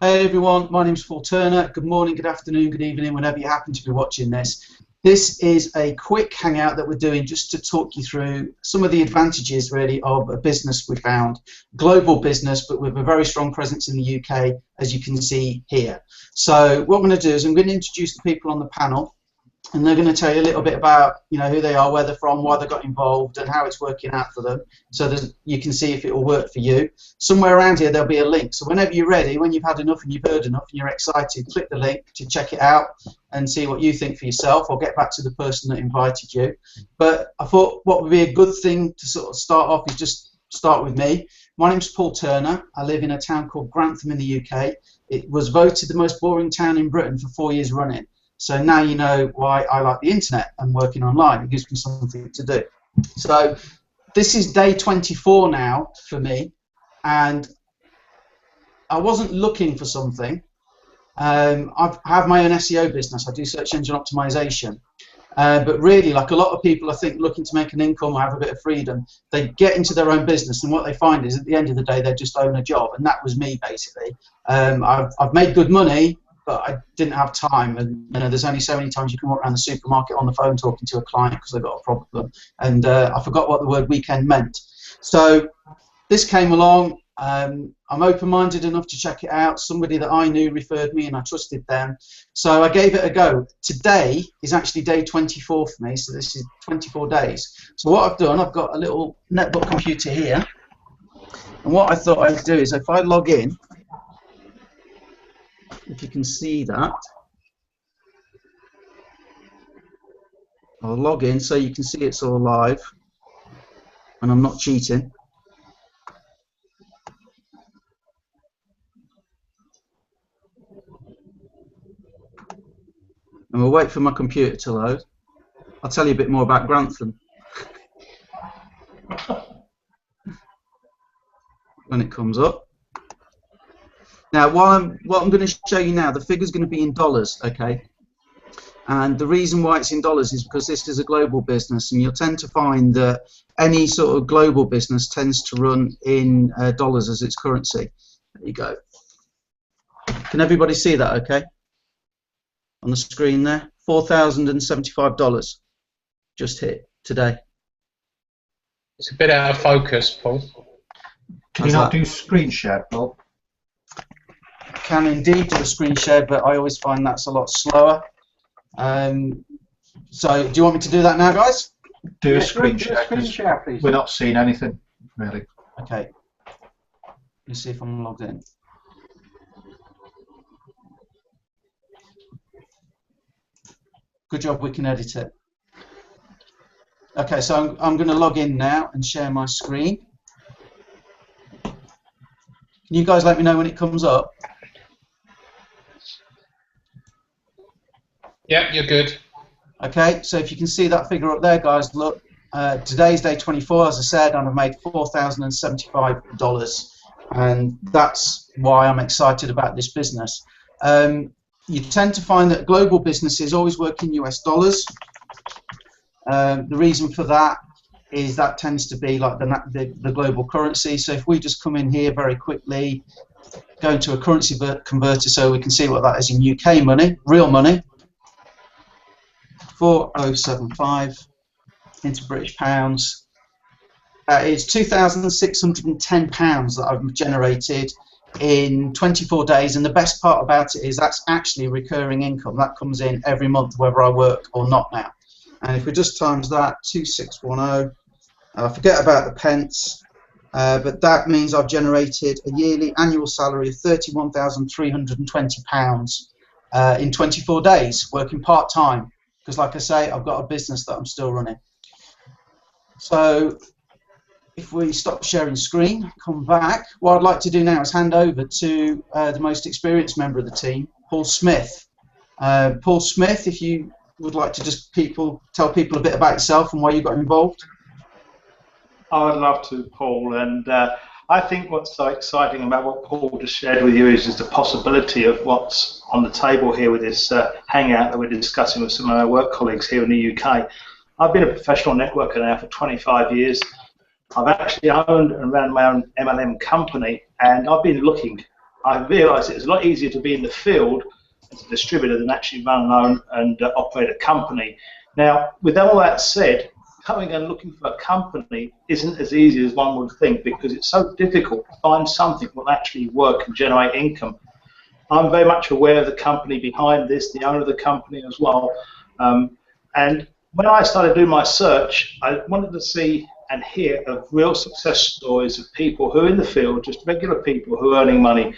Hey everyone, my name's Paul Turner. Good morning, good afternoon, good evening, whenever you happen to be watching this. This is a quick hangout that we're doing just to talk you through some of the advantages really of a business we found. Global business, but with a very strong presence in the UK, as you can see here. So what I'm going to do is I'm going to introduce the people on the panel, and they're going to tell you a little bit about, who they are, where they're from, why they got involved, and how it's working out for them. So you can see if it will work for you. Somewhere around here there'll be a link. So whenever you're ready, when you've had enough and you've heard enough and you're excited, click the link to check it out and see what you think for yourself. I'll get back to the person that invited you. But I thought what would be a good thing to sort of start off is just start with me. My name's Paul Turner. I live in a town called Grantham in the UK. It was voted the most boring town in Britain for 4 years running. So now you know why I like the internet and working online. It gives me something to do. So this is day 24 now for me, and I wasn't looking for something. I have my own SEO business. I do search engine optimization. But really, like a lot of people, I think, looking to make an income or have a bit of freedom, they get into their own business, and what they find is at the end of the day, they just own a job, and that was me basically. I've made good money, but I didn't have time, and there's only so many times you can walk around the supermarket on the phone talking to a client because they've got a problem, and I forgot what the word weekend meant. So this came along. I'm open-minded enough to check it out. Somebody that I knew referred me, and I trusted them, so I gave it a go. Today is actually day 24 for me, so this is 24 days. So what I've done, I've got a little netbook computer here, and what I thought I'd do is if I log in, if you can see that, I'll log in so you can see it's all live and I'm not cheating. And we'll wait for my computer to load. I'll tell you a bit more about Grantham when it comes up. Now, what I'm going to show you now, the figure's going to be in dollars, okay? And the reason why it's in dollars is because this is a global business, and you'll tend to find that any sort of global business tends to run in dollars as its currency. There you go. Can everybody see that okay? On the screen there, $4,075 just hit today. It's a bit out of focus, Paul. Can you not do screen share, Paul? Can indeed do a screen share, but I always find that's a lot slower. So do you want me to do that now, guys? Do a screen share, please. We're not seeing anything, really. Okay. Let's see if I'm logged in. Good job, we can edit it. Okay, so I'm going to log in now and share my screen. Can you guys let me know when it comes up? Yeah, you're good. Okay, so if you can see that figure up there, guys, look, today's day 24, as I said, and I've made $4,075, and that's why I'm excited about this business. You tend to find that global businesses always work in US dollars. The reason for that is that tends to be like the global currency. So if we just come in here very quickly, go into a currency converter so we can see what that is in UK money, real money. 4075 into British pounds. It's £2,610 that I've generated in 24 days, and the best part about it is that's actually recurring income. That comes in every month whether I work or not now. And if we just times that, 2610, forget about the pence, but that means I've generated a yearly annual salary of £31,320 in 24 days, working part-time. Because like I say, I've got a business that I'm still running. So if we stop sharing screen, come back, what I'd like to do now is hand over to the most experienced member of the team, Paul Smith. Paul Smith, if you would like to just tell people a bit about yourself and why you got involved. I would love to, Paul, and I think what's so exciting about what Paul just shared with you is the possibility of what's on the table here with this hangout that we're discussing with some of our work colleagues here in the UK. I've been a professional networker now for 25 years. I've actually owned and ran my own MLM company, and I've been looking. I realised it was a lot easier to be in the field as a distributor than actually run alone and operate a company. Now, with all that said, coming and looking for a company isn't as easy as one would think, because it's so difficult to find something that will actually work and generate income. I'm very much aware of the company behind this, the owner of the company as well. And when I started doing my search, I wanted to see and hear of real success stories of people who are in the field, just regular people who are earning money.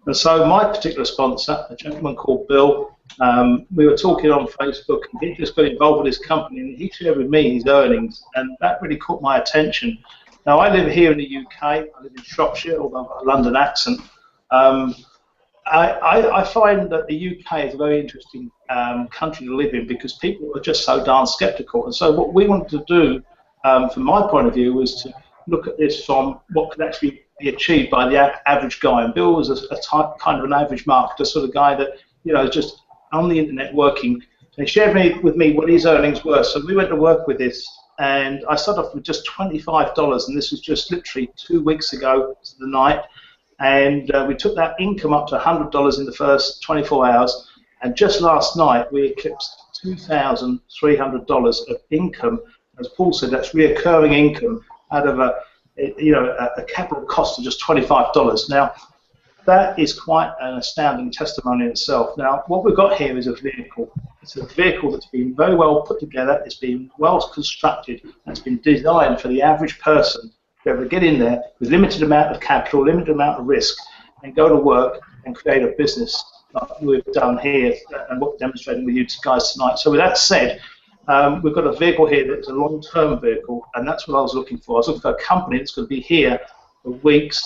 And so my particular sponsor, a gentleman called Bill, we were talking on Facebook, and he just got involved with his company, and he shared with me his earnings, and that really caught my attention. Now, I live here in the UK. I live in Shropshire, although I've got a London accent. I find that the UK is a very interesting country to live in, because people are just so darn sceptical. And so what we wanted to do, from my point of view, was to look at this from what could actually be achieved by the average guy. And Bill was a type, kind of an average marketer, sort of guy that, you know, just on the internet working. And he shared with me what his earnings were. So we went to work with this, and I started off with just $25, and this was just literally 2 weeks ago to the night. And we took that income up to $100 in the first 24 hours. And just last night, we eclipsed $2,300 of income. As Paul said, that's reoccurring income out of a capital cost of just $25. Now, that is quite an astounding testimony in itself. Now, what we've got here is a vehicle. It's a vehicle that's been very well put together. It's been well constructed, and it's been designed for the average person to be able to get in there with limited amount of capital, limited amount of risk, and go to work and create a business like we've done here and what we're demonstrating with you guys tonight. So with that said, we've got a vehicle here that's a long-term vehicle, and that's what I was looking for. I was looking for a company that's going to be here for weeks,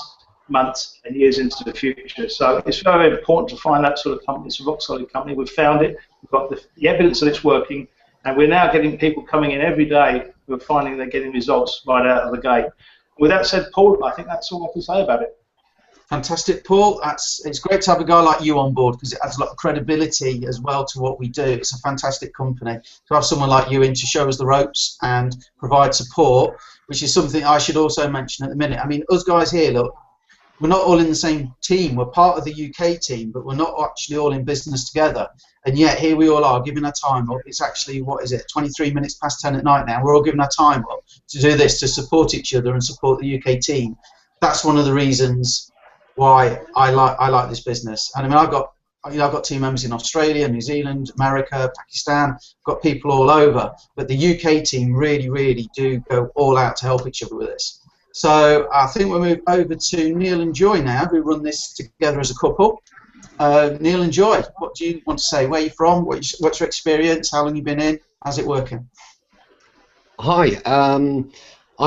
months, and years into the future. So it's very important to find that sort of company. It's a rock-solid company. We've found it. We've got the evidence that it's working, and we're now getting people coming in every day who are finding they're getting results right out of the gate. With that said, Paul, I think that's all I can say about it. Fantastic, Paul. It's great to have a guy like you on board, because it adds a lot of credibility as well to what we do. It's a fantastic company to have someone like you in to show us the ropes and provide support, which is something I should also mention at the minute. I mean, us guys here, look, we're not all in the same team. We're part of the UK team, but we're not actually all in business together. And yet here we all are giving our time up. It's actually, what is it, 23 minutes past 10 at night now. We're all giving our time up to do this, to support each other and support the UK team. That's one of the reasons why I like this business. And I mean, I've got team members in Australia, New Zealand, America, Pakistan. I've got people all over, but the UK team really do go all out to help each other with this. So I think we'll move over to Neil and Joy now, who run this together as a couple. Neil and Joy, what do you want to say? Where are you from? What's your experience? How long have you been in? How's it working? Hi, I'm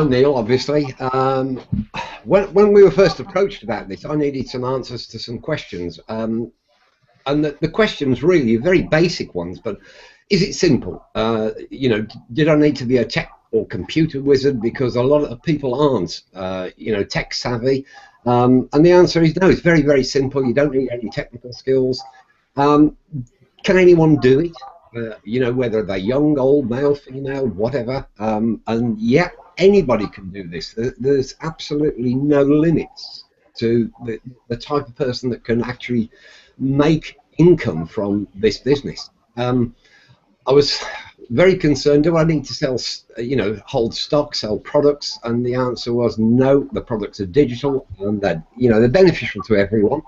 Neil, obviously. When we were first approached about this, I needed some answers to some questions. And the questions really are very basic ones, but is it simple? You know, did I need to be a tech or computer wizard? Because a lot of people aren't, you know, tech savvy. And the answer is no, it's very simple. You don't need any technical skills. Can anyone do it? You know, whether they're young, old, male, female, whatever. And yeah, anybody can do this. There's absolutely no limits to the type of person that can actually make income from this business. I was very concerned, do I need to sell, you know, hold stock, sell products? And the answer was no, the products are digital and that, you know, they're beneficial to everyone.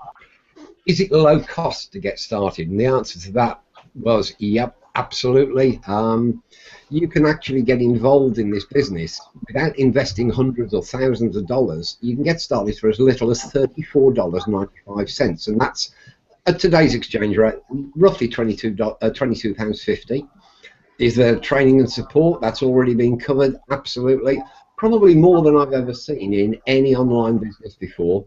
Is it low cost to get started? And the answer to that was yep, absolutely. You can actually get involved in this business without investing hundreds or thousands of dollars. You can get started for as little as $34.95, and that's at today's exchange rate roughly £22.50. Is there training and support? That's already been covered, absolutely. Probably more than I've ever seen in any online business before.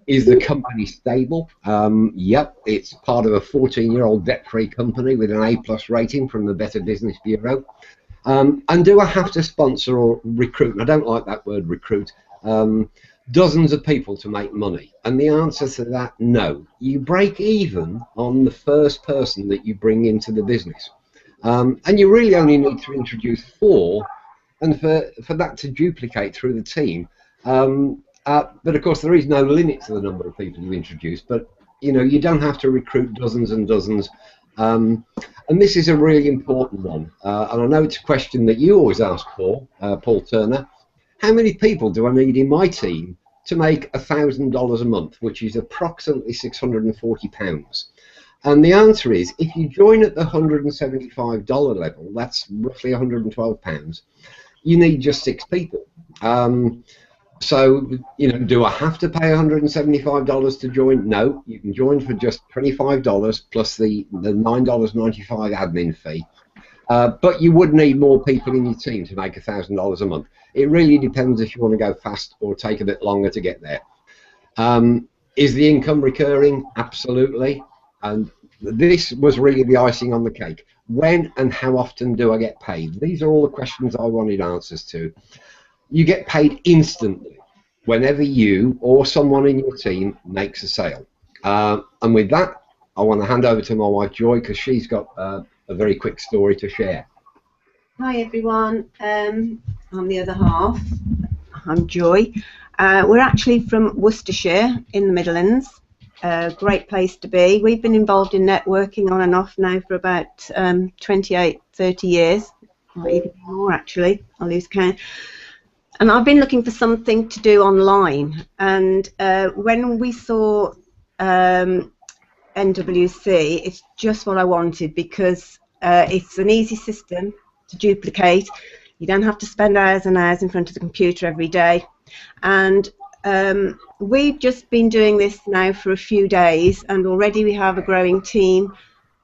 Is the company stable? Yep, it's part of a 14-year-old debt-free company with an A+ rating from the Better Business Bureau. And do I have to sponsor or recruit? And I don't like that word, recruit. Dozens of people to make money? And the answer to that, no. You break even on the first person that you bring into the business. And you really only need to introduce 4, and for that to duplicate through the team, But of course, there is no limit to the number of people you introduce. But you know, you don't have to recruit dozens and dozens. And this is a really important one. And I know it's a question that you always ask, Paul Turner. How many people do I need in my team to make $1,000 a month, which is approximately £640? And the answer is, if you join at the $175 level, that's roughly £112, you need just 6 people. So, you know, do I have to pay $175 to join? No, you can join for just $25 plus the $9.95 admin fee. But you would need more people in your team to make $1,000 a month. It really depends if you want to go fast or take a bit longer to get there. Is the income recurring? Absolutely. And this was really the icing on the cake. When and how often do I get paid? These are all the questions I wanted answers to. You get paid instantly whenever you or someone in your team makes a sale. And with that, I want to hand over to my wife Joy, because she's got a very quick story to share. Hi everyone, I'm the other half. I'm Joy. We're actually from Worcestershire in the Midlands. Great place to be. We've been involved in networking on and off now for about 28, 30 years, or even more actually, I lose count. And I've been looking for something to do online, and when we saw NWC, it's just what I wanted, because it's an easy system to duplicate. You don't have to spend hours and hours in front of the computer every day. And we've just been doing this now for a few days, and already we have a growing team.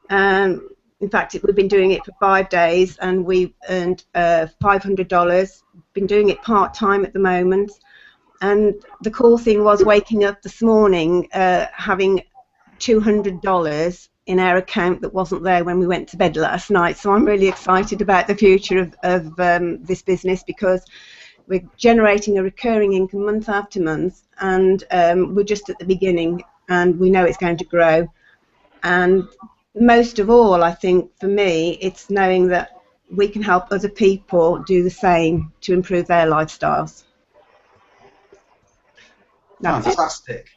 In fact, we've been doing it for 5 days, and we've earned $500. Been doing it part-time at the moment. And the cool thing was waking up this morning having $200 in our account that wasn't there when we went to bed last night. So I'm really excited about the future of this business, because we're generating a recurring income month after month, and we're just at the beginning, and we know it's going to grow. And most of all, I think for me, it's knowing that we can help other people do the same to improve their lifestyles. Fantastic.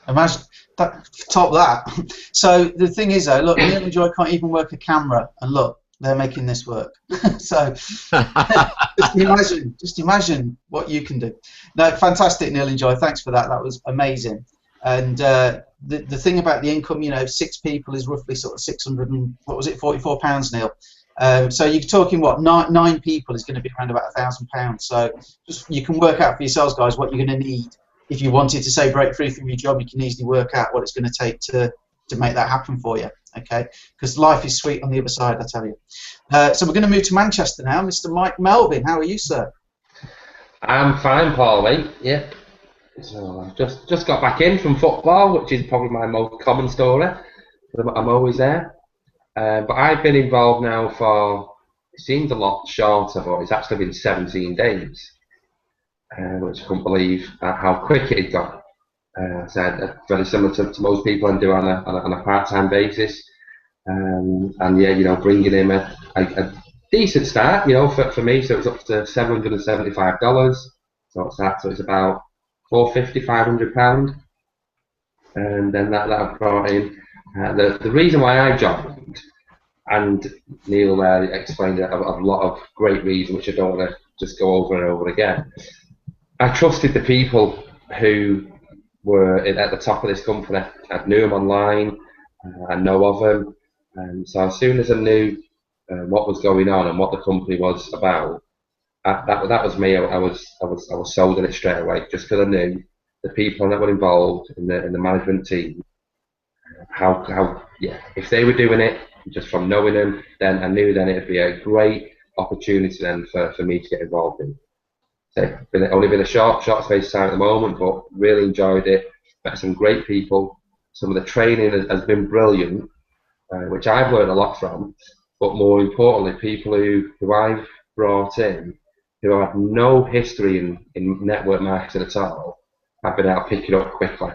Imagine that, top that. So the thing is, though, look, Neil and Joy can't even work a camera, and look, they're making this work. So just imagine what you can do. No, fantastic, Neil and Joy. Thanks for that. That was amazing. And the thing about the income, you know, 6 people is roughly sort of 600 and what was it, £44, Neil. So you're talking what, nine people is going to be around about £1,000. So just you can work out for yourselves, guys, what you're going to need. If you wanted to say break free from your job, you can easily work out what it's going to take to make that happen for you. Okay, because life is sweet on the other side, I tell you. So we're going to move to Manchester now. Mr. Mike Melvin, how are you, sir? I'm fine, Paul, mate. Yeah. So I've just got back in from football, which is probably my most common story. I'm always there. But I've been involved now for, it seems a lot shorter, but it's actually been 17 days, which I couldn't believe how quick it had gone. So very similar to most people I do on a part-time basis. And yeah, you know, bringing in a decent start, you know, for me. So it's up to $775. So it's about £450, £500, and then that I've brought in. The reason why I joined, and Neil explained a lot of great reasons, which I don't want to just go over and over again. I trusted the people who were at the top of this company. I knew them online, I know of them, and so as soon as I knew what was going on and what the company was about, that was me. I was sold on it straight away, just because I knew the people that were involved in the management team. How if they were doing it just from knowing them, then I knew then it'd be a great opportunity then for me to get involved in. So only been a short space of time at the moment, but really enjoyed it. Met some great people. Some of the training has been brilliant, which I've learned a lot from. But more importantly, people who I've brought in, who have no history in network marketing at all, I've been able to pick it up quickly.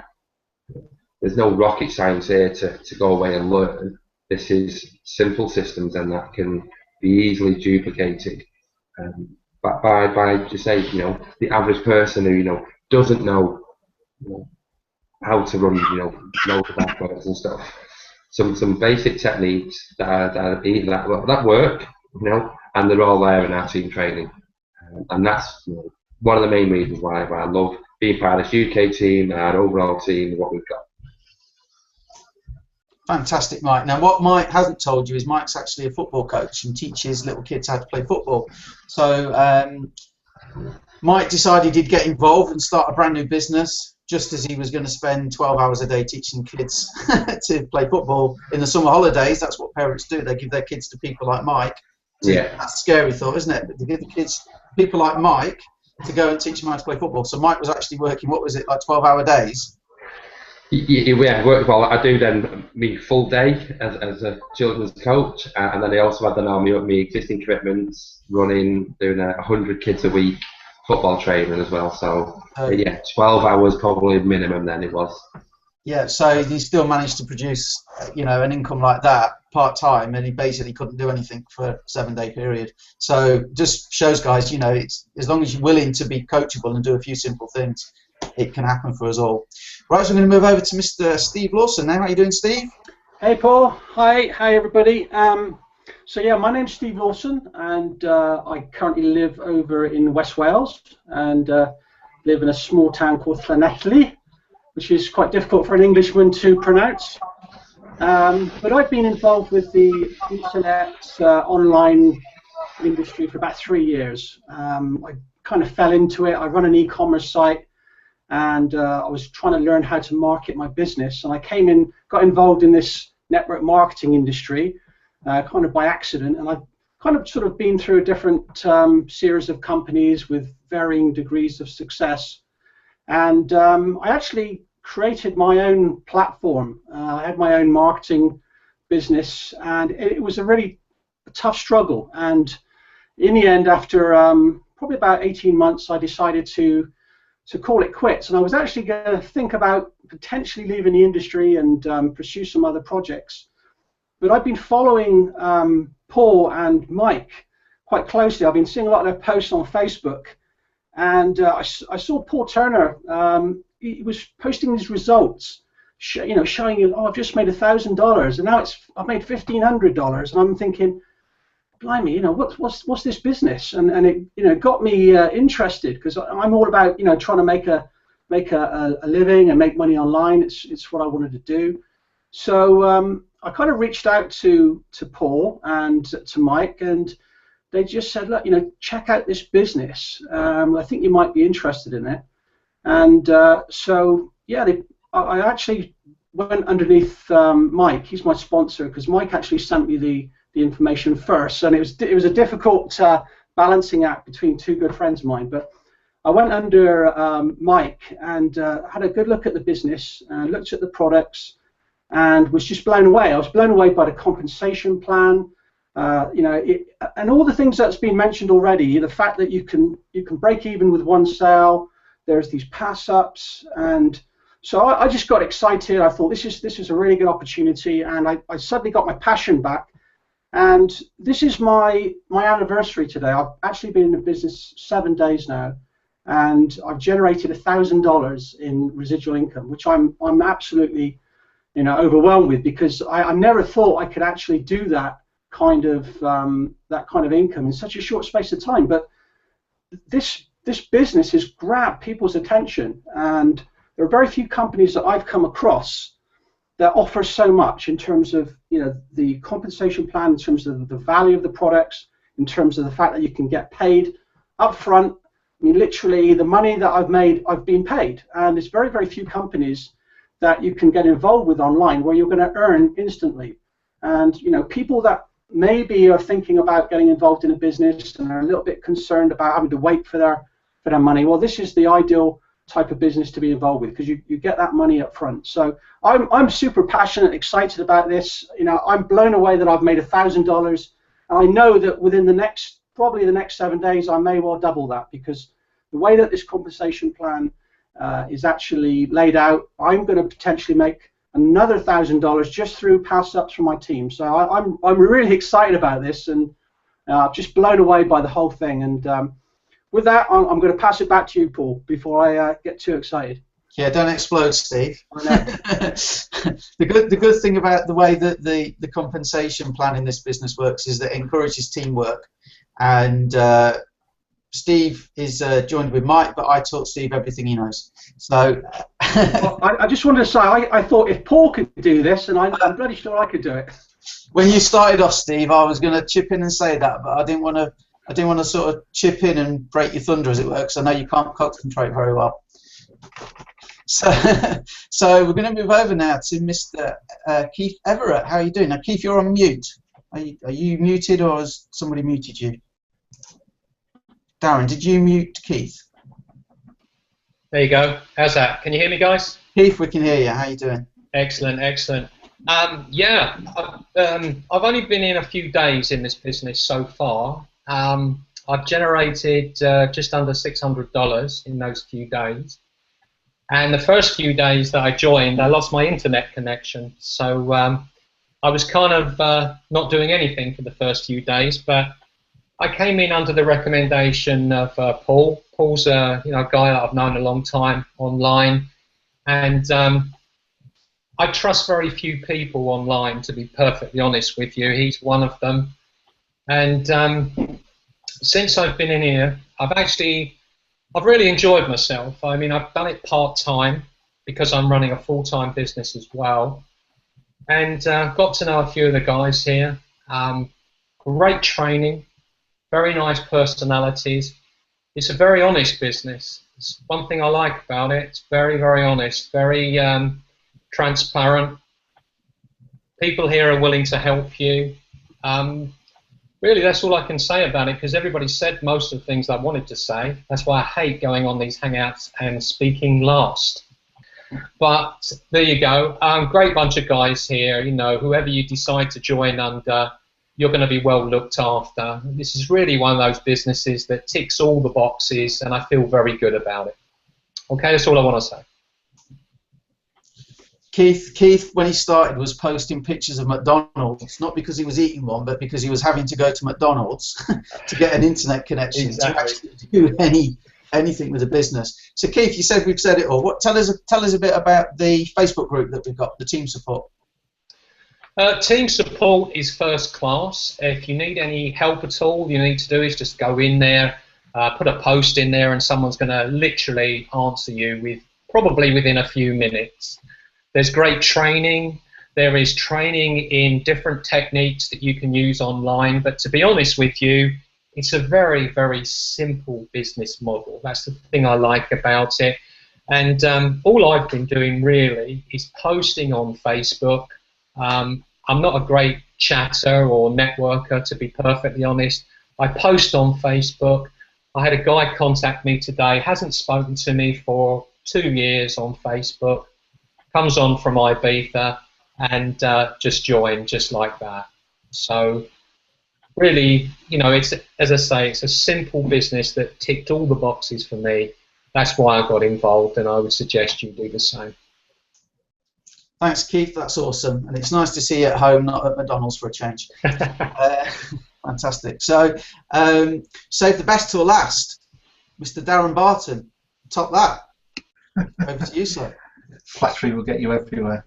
There's no rocket science here to go away and learn. This is simple systems, and that can be easily duplicated. But by just say, you know, the average person who, you know, doesn't know, how to run, loads of adverts and stuff. Some basic techniques that work, and they're all there in our team training, and that's one of the main reasons why I love being part of this UK team, our overall team, what we've got. Fantastic, Mike. Now, what Mike hasn't told you is Mike's actually a football coach and teaches little kids how to play football. So Mike decided he'd get involved and start a brand new business just as he was going to spend 12 hours a day teaching kids to play football in the summer holidays. That's what parents do. They give their kids to people like Mike. Yeah. That's a scary thought, isn't it? But they give the kids people like Mike to go and teach them how to play football. So Mike was actually working, what was it, like 12-hour days? Yeah, well, I do then me full day as a children's coach, and then I also had my existing commitments, running, doing 100 kids a week, football training as well. So yeah, 12 hours probably minimum then it was. Yeah, so he still managed to produce, an income like that part-time, and he basically couldn't do anything for a 7-day period. So just shows, guys, it's as long as you're willing to be coachable and do a few simple things, it can happen for us all. Right, so I'm going to move over to Mr. Steve Lawson now. How are you doing, Steve? Hey, Paul. Hi, everybody. So yeah, my name's Steve Lawson, and I currently live over in West Wales, and live in a small town called Llanelli, which is quite difficult for an Englishman to pronounce. But I've been involved with the internet online industry for about 3 years. I kind of fell into it. I run an e-commerce site, and I was trying to learn how to market my business, and I got involved in this network marketing industry kind of by accident, and I've kind of sort of been through a different series of companies with varying degrees of success, and I actually created my own platform. I had my own marketing business, and it was a really tough struggle, and in the end, after probably about 18 months, I decided to call it quits, and I was actually going to think about potentially leaving the industry and pursue some other projects. But I've been following Paul and Mike quite closely. I've been seeing a lot of their posts on Facebook, and I saw Paul Turner. He was posting his results, showing you, I've just made $1,000, and now I've made $1,500, and I'm thinking, blimey, what's this business? And it got me interested, because I'm all about trying to make a living and make money online. It's what I wanted to do. So I kind of reached out to Paul and to Mike, and they just said, look, check out this business. I think you might be interested in it. And so yeah, I actually went underneath Mike. He's my sponsor, because Mike actually sent me the information first, and it was a difficult balancing act between two good friends of mine. But I went under Mike and had a good look at the business, looked at the products, and was just blown away. I was blown away by the compensation plan, and all the things that's been mentioned already. The fact that you can break even with one sale. There's these pass-ups, and so I just got excited. I thought this is a really good opportunity, and I suddenly got my passion back. And this is my anniversary today. I've actually been in the business 7 days now, and I've generated $1,000 in residual income, which I'm absolutely overwhelmed with, because I never thought I could actually do that kind of income in such a short space of time. But this business has grabbed people's attention, and there are very few companies that I've come across that offer so much in terms of the compensation plan, in terms of the value of the products, in terms of the fact that you can get paid up front. I mean, literally, the money that I've made, I've been paid, and there's very, very few companies that you can get involved with online where you're going to earn instantly. And people that maybe are thinking about getting involved in a business and are a little bit concerned about having to wait for their money, well, this is the ideal type of business to be involved with, because you get that money up front. So I'm super passionate, excited about this. I'm blown away that I've made $1,000, and I know that within probably the next 7 days, I may well double that, because the way that this compensation plan is actually laid out, I'm going to potentially make another $1,000 just through pass-ups from my team. So I'm really excited about this, and just blown away by the whole thing. And with that, I'm going to pass it back to you, Paul, before I get too excited. Yeah, don't explode, Steve. I know. The good thing about the way that the compensation plan in this business works is that it encourages teamwork. And Steve is joined with Mike, but I taught Steve everything he knows. So Well, I just wanted to say, I thought if Paul could do this, and I'm bloody sure I could do it. when you started off, Steve, I was going to chip in and say that, but I didn't want to sort of chip in and break your thunder, as it were, because I know you can't concentrate very well. So we're going to move over now to Mr. Keith Everett. How are you doing? Now, Keith, you're on mute. Are you muted, or has somebody muted you? Darren, did you mute Keith? There you go. How's that? Can you hear me, guys? Keith, we can hear you. How are you doing? Excellent, excellent. Yeah, I've only been in a few days in this business so far. I've generated just under $600 in those few days. And the first few days that I joined, I lost my internet connection. So I was kind of not doing anything for the first few days, but I came in under the recommendation of Paul. Paul's a guy that I've known a long time online, and I trust very few people online, to be perfectly honest with you. He's one of them. And since I've been in here, I've really enjoyed myself. I mean, I've done it part-time because I'm running a full-time business as well. And got to know a few of the guys here. Great training, very nice personalities. It's a very honest business. It's one thing I like about it. It's very, very honest, very transparent. People here are willing to help you. Really, that's all I can say about it, because everybody said most of the things I wanted to say. That's why I hate going on these hangouts and speaking last. But there you go. Great bunch of guys here. Whoever you decide to join under, you're going to be well looked after. This is really one of those businesses that ticks all the boxes, and I feel very good about it. Okay, that's all I want to say. Keith, when he started, was posting pictures of McDonald's, not because he was eating one, but because he was having to go to McDonald's to get an internet connection to actually do anything with the business. So, Keith, you said we've said it all. Tell us a bit about the Facebook group that we've got, the team support. Team support is first class. If you need any help at all, you need to do is just go in there, put a post in there, and someone's going to literally answer you probably within a few minutes. There's great training. There is training in different techniques that you can use online. But to be honest with you, it's a very, very simple business model. That's the thing I like about it. And all I've been doing really is posting on Facebook. I'm not a great chatter or networker, to be perfectly honest. I post on Facebook. I had a guy contact me today, hasn't spoken to me for 2 years on Facebook. Comes on from Ibiza and just joined just like that. So really, it's, as I say, it's a simple business that ticked all the boxes for me. That's why I got involved, and I would suggest you do the same. Thanks, Keith. That's awesome, and it's nice to see you at home, not at McDonald's for a change. Fantastic. So, save the best till last, Mr. Darren Barton. Top that. Over to you, sir. Flattery will get you everywhere.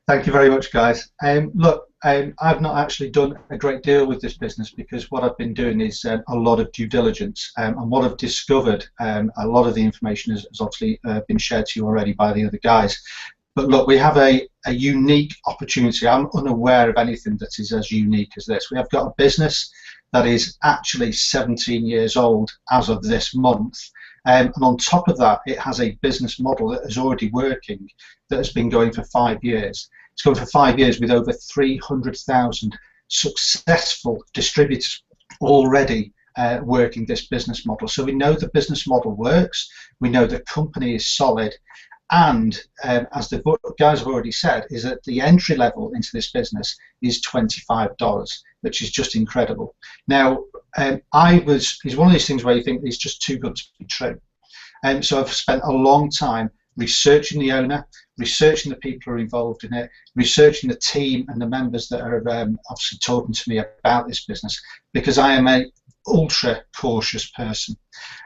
Thank you very much, guys. Look, I've not actually done a great deal with this business, because what I've been doing is a lot of due diligence, and what I've discovered, a lot of the information has obviously been shared to you already by the other guys. But look, we have a unique opportunity. I'm unaware of anything that is as unique as this. We have got a business that is actually 17 years old as of this month. And on top of that, it has a business model that is already working, that has been going for 5 years. It's going for 5 years with over 300,000 successful distributors already working this business model. So we know the business model works, we know the company is solid, and as the guys have already said, is that the entry level into this business is $25, which is just incredible. Now, it's one of these things where you think it's just too good to be true. So I've spent a long time researching the owner, researching the people who are involved in it, researching the team and the members that are obviously talking to me about this business, because I am ultra cautious person,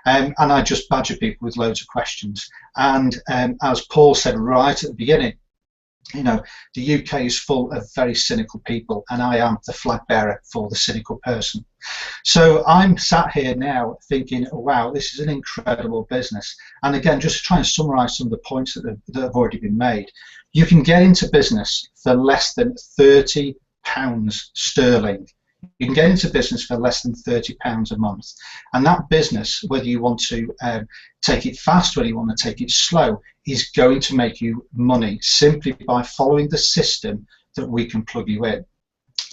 and I just badger people with loads of questions. And as Paul said right at the beginning, you know, the UK is full of very cynical people, and I am the flag bearer for the cynical person. So I'm sat here now thinking, oh, wow, this is an incredible business. And again, just to try and summarize some of the points that have already been made, you can get into business for less than £30 sterling. You can get into business for less than £30 a month, and that business, whether you want to take it fast, whether you want to take it slow, is going to make you money simply by following the system that we can plug you in.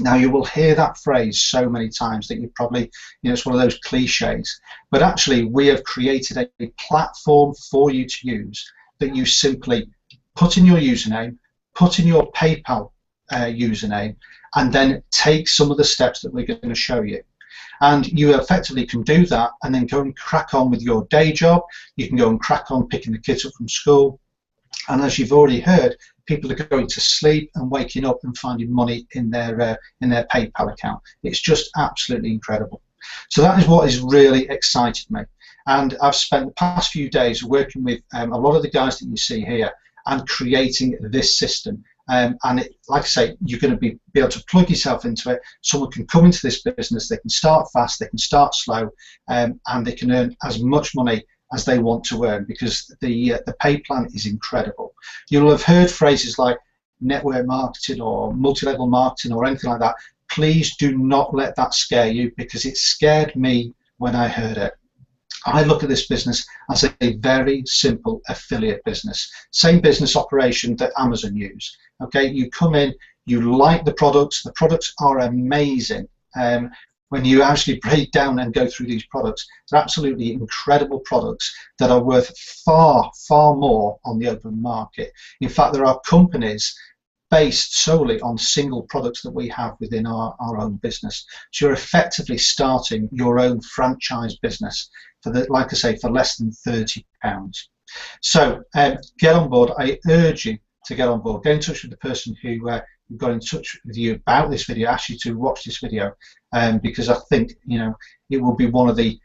Now, you will hear that phrase so many times that you probably, you know, it's one of those cliches, but actually we have created a platform for you to use that you simply put in your username, put in your PayPal username, and then take some of the steps that we're going to show you. And you effectively can do that and then go and crack on with your day job. You can go and crack on picking the kids up from school. And as you've already heard, people are going to sleep and waking up and finding money in their PayPal account. It's just absolutely incredible. So that is what has really excited me. And I've spent the past few days working with a lot of the guys that you see here and creating this system. And like I say, you're going to be able to plug yourself into it. Someone can come into this business, they can start fast, they can start slow, and they can earn as much money as they want to earn, because the pay plan is incredible. You'll have heard phrases like network marketing or multi-level marketing or anything like that. Please do not let that scare you, because it scared me when I heard it. I look at this business as a very simple affiliate business, same business operation that Amazon use. Okay, you come in, you like the products are amazing. When you actually break down and go through these products, they're absolutely incredible products that are worth far, far more on the open market. In fact, there are companies based solely on single products that we have within our own business. So you're effectively starting your own franchise business for like I say, for less than £30. So get on board. I urge you to get on board. Get in touch with the person who got in touch with you about this video, asked you to watch this video, because I think, you know, it will be one of the,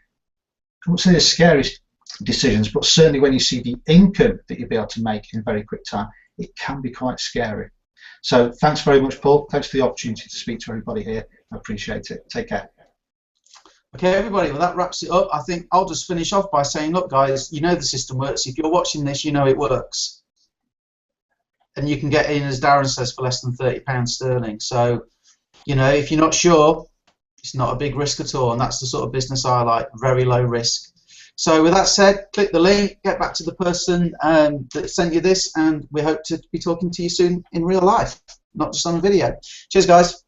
I won't say the scariest decisions, but certainly when you see the income that you'll be able to make in a very quick time, it can be quite scary. So thanks very much, Paul. Thanks for the opportunity to speak to everybody here. I appreciate it. Take care. Okay, everybody, well, that wraps it up. I think I'll just finish off by saying, look, guys, you know the system works. If you're watching this, you know it works. And you can get in, as Darren says, for less than £30 sterling. So, you know, if you're not sure, it's not a big risk at all. And that's the sort of business I like, very low risk. So with that said, click the link, get back to the person that sent you this, and we hope to be talking to you soon in real life, not just on a video. Cheers, guys.